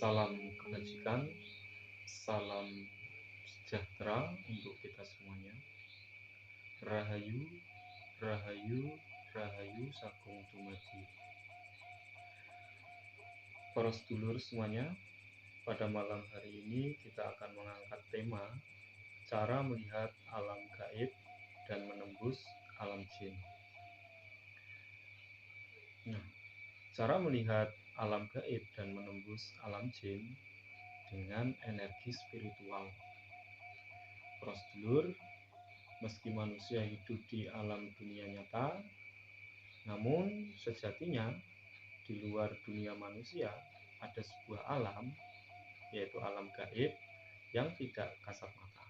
Salam kebajikan, salam sejahtera untuk kita semuanya. Rahayu, rahayu, rahayu sagung dumadi. Para sedulur semuanya, pada malam hari ini kita akan mengangkat tema cara melihat alam gaib dan menembus alam jin. Nah, cara melihat alam gaib dan menembus alam jin dengan energi spiritual. Para sedulur, meski manusia hidup di alam dunia nyata, namun sejatinya di luar dunia manusia ada sebuah alam, yaitu alam gaib yang tidak kasat mata.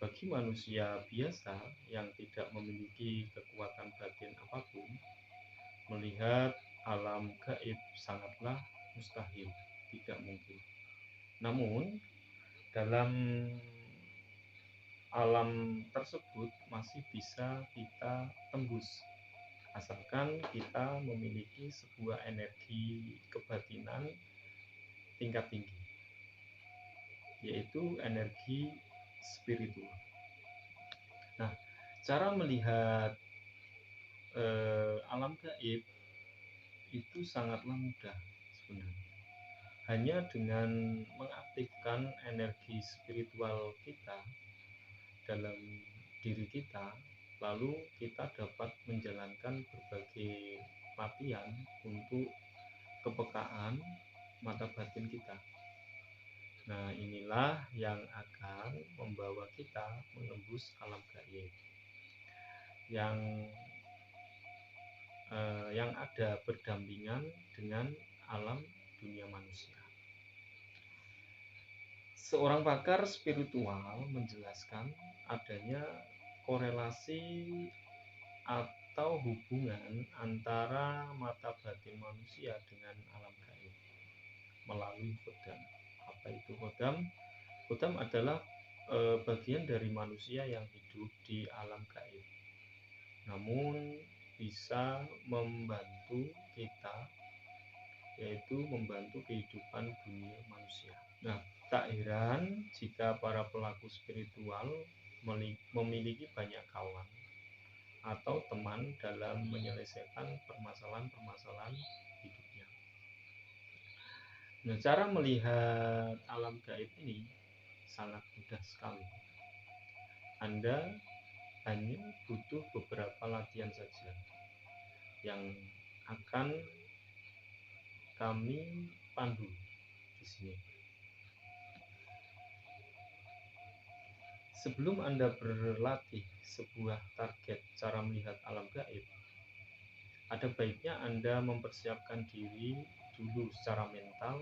Bagi manusia biasa yang tidak memiliki kekuatan batin apapun, melihat alam gaib sangatlah mustahil, tidak mungkin. Namun dalam alam tersebut masih bisa kita tembus, asalkan kita memiliki sebuah energi kebatinan tingkat tinggi, yaitu energi spiritual. Nah, cara melihat alam gaib itu sangatlah mudah sebenarnya. Hanya dengan mengaktifkan energi spiritual kita dalam diri kita, lalu kita dapat menjalankan berbagai latihan untuk kepekaan mata batin kita. Nah, inilah yang akan membawa kita menembus alam gaib yang ada berdampingan dengan alam dunia manusia. Seorang pakar spiritual menjelaskan adanya korelasi atau hubungan antara mata batin manusia dengan alam gaib melalui khodam. Apa itu khodam? Khodam adalah bagian dari manusia yang hidup di alam gaib, namun bisa membantu kita, yaitu membantu kehidupan dunia manusia. Nah, tak heran jika para pelaku spiritual memiliki banyak kawan atau teman dalam menyelesaikan permasalahan-permasalahan hidupnya. Nah, cara melihat alam gaib ini sangat mudah sekali. Anda hanya butuh beberapa latihan saja yang akan kami pandu di sini. Sebelum Anda berlatih sebuah target cara melihat alam gaib, ada baiknya Anda mempersiapkan diri dulu secara mental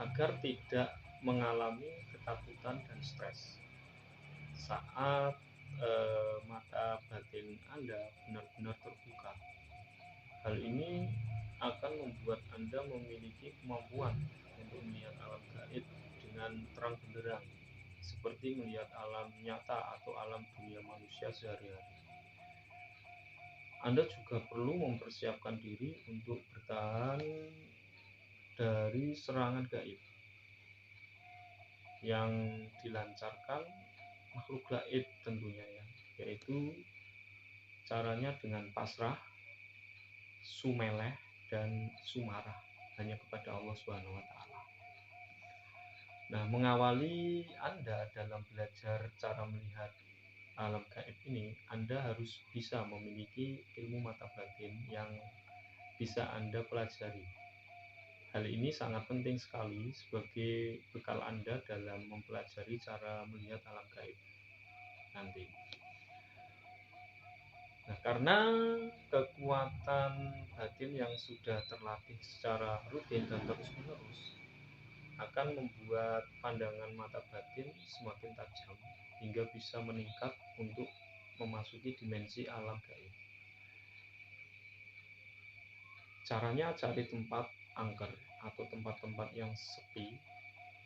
agar tidak mengalami ketakutan dan stres saat mata batin Anda benar-benar terbuka. Hal ini akan membuat Anda memiliki kemampuan untuk melihat alam gaib dengan terang benderang, seperti melihat alam nyata atau alam dunia manusia sehari-hari. Anda juga perlu mempersiapkan diri untuk bertahan dari serangan gaib yang dilancarkan makhluk gaib tentunya, yaitu caranya dengan pasrah, sumeleh, dan sumarah hanya kepada Allah Subhanahu wa Ta'ala. Nah, mengawali Anda dalam belajar cara melihat alam gaib ini, Anda harus bisa memiliki ilmu mata batin yang bisa Anda pelajari. Hal ini sangat penting sekali sebagai bekal Anda dalam mempelajari cara melihat alam gaib nanti. Nah, karena kekuatan batin yang sudah terlatih secara rutin dan terus-menerus akan membuat pandangan mata batin semakin tajam hingga bisa meningkat untuk memasuki dimensi alam gaib. Caranya cari tempat angker atau tempat-tempat yang sepi,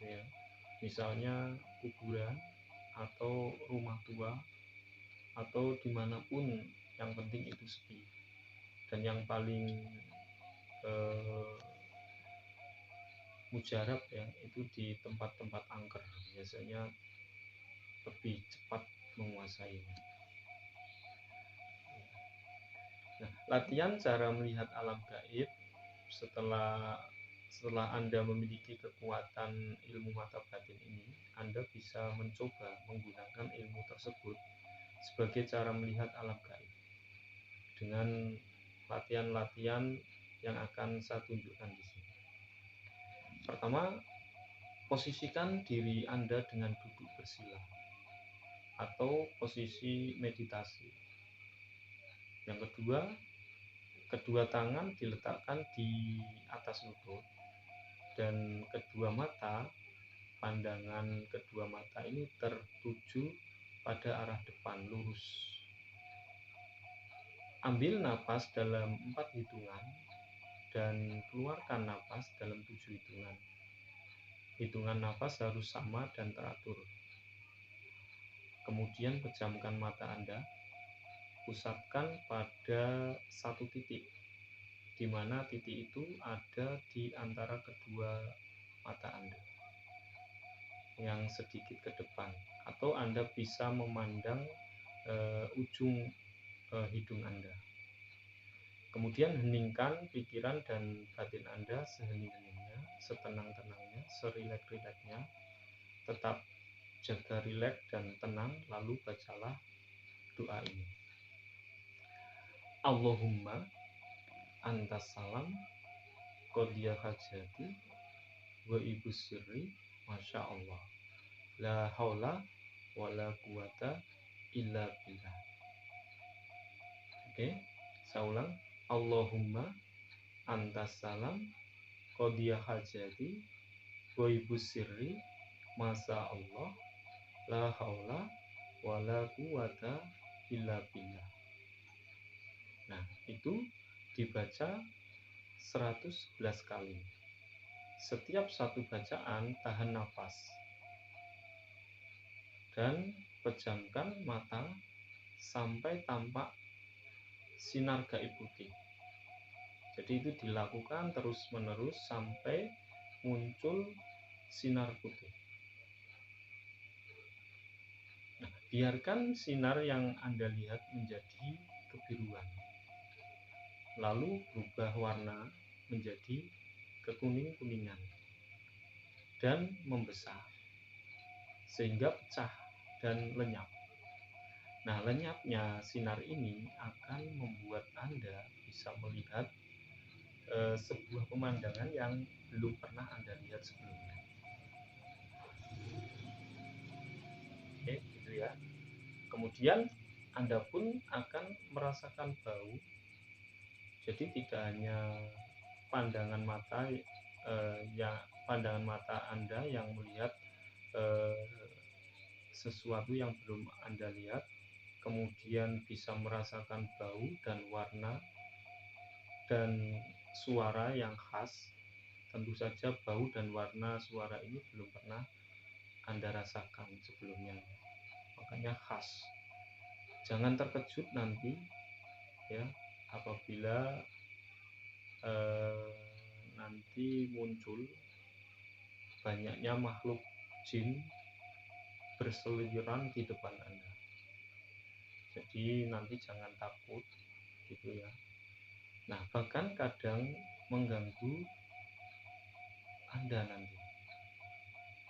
ya. Misalnya kuburan atau rumah tua atau dimanapun, yang penting itu sepi. Dan yang paling mujarab ya, itu di tempat-tempat angker biasanya lebih cepat menguasainya. Nah, latihan cara melihat alam gaib setelah Anda memiliki kekuatan ilmu mata batin ini, Anda bisa mencoba menggunakan ilmu tersebut sebagai cara melihat alam gaib dengan latihan-latihan yang akan saya tunjukkan di sini. Pertama, posisikan diri Anda dengan duduk bersila atau posisi meditasi. Yang kedua, kedua tangan diletakkan di atas lutut dan kedua mata, pandangan kedua mata ini tertuju pada arah depan lurus. Ambil napas dalam 4 hitungan dan keluarkan napas dalam 7 hitungan. Hitungan napas harus sama dan teratur. Kemudian pejamkan mata Anda, pusatkan pada satu titik, di mana titik itu ada di antara kedua mata Anda yang sedikit ke depan, atau Anda bisa memandang ujung hidung Anda. Kemudian heningkan pikiran dan batin Anda sehening-heningnya, setenang-tenangnya, serilek-rileknya. Tetap jaga rileks dan tenang, lalu bacalah doa ini. Allahumma antas salam qodiya hajati wa ibu sirri masya Allah la haula wa la quwata illa billah. Oke, saya ulang. Allahumma antas salam qodiya hajati wa ibu sirri masya Allah la haula wa la quwata illa billah. Nah, itu dibaca 111 kali. Setiap satu bacaan tahan nafas dan pejamkan mata sampai tampak sinar gaib putih. Jadi itu dilakukan terus-menerus sampai muncul sinar putih. Nah, biarkan sinar yang Anda lihat menjadi kebiruan, lalu berubah warna menjadi kekuning-kuningan dan membesar sehingga pecah dan lenyap. Nah, lenyapnya sinar ini akan membuat Anda bisa melihat sebuah pemandangan yang belum pernah Anda lihat sebelumnya. Oke, gitu ya. Kemudian Anda pun akan merasakan bau. Jadi tidak hanya pandangan mata pandangan mata Anda yang melihat sesuatu yang belum Anda lihat, kemudian bisa merasakan bau dan warna dan suara yang khas. Tentu saja bau dan warna suara ini belum pernah Anda rasakan sebelumnya, makanya khas. Jangan terkejut nanti ya apabila nanti muncul banyaknya makhluk jin berseliweran di depan Anda. Jadi nanti jangan takut gitu ya. Nah, bahkan kadang mengganggu Anda nanti.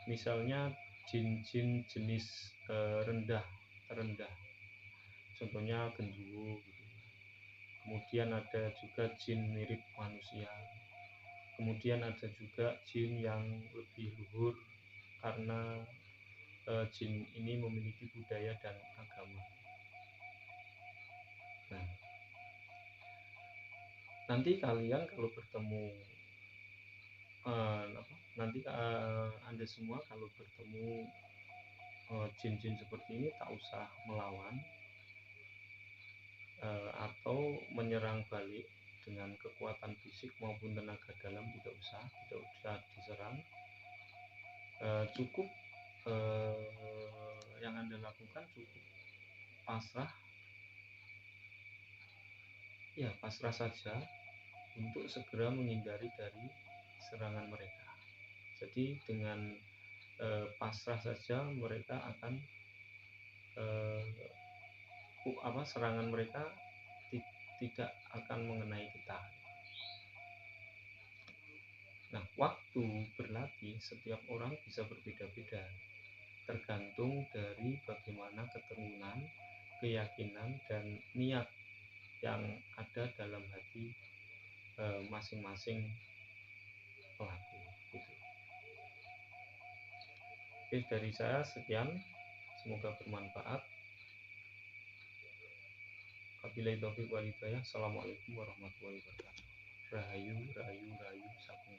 Misalnya jin-jin jenis terendah. Contohnya genderuwo gitu. Kemudian ada juga jin mirip manusia. Kemudian ada juga jin yang lebih luhur karena jin ini memiliki budaya dan agama. Nah, nanti kalian kalau bertemu Anda semua kalau bertemu jin-jin seperti ini tak usah melawan atau menyerang balik dengan kekuatan fisik maupun tenaga dalam, tidak usah diserang. Cukup yang Anda lakukan cukup pasrah saja untuk segera menghindari dari serangan mereka. Jadi dengan pasrah saja mereka akan serangan mereka tidak akan mengenai kita. Nah, waktu berlatih setiap orang bisa berbeda-beda, tergantung dari bagaimana keteguhan, keyakinan, dan niat yang ada dalam hati masing-masing pelaku. Gitu. Oke, dari saya sekian, semoga bermanfaat. Wabillahi taufiq wal hidayah. Assalamualaikum warahmatullahi wabarakatuh. Rahayu, rahayu, rahayu.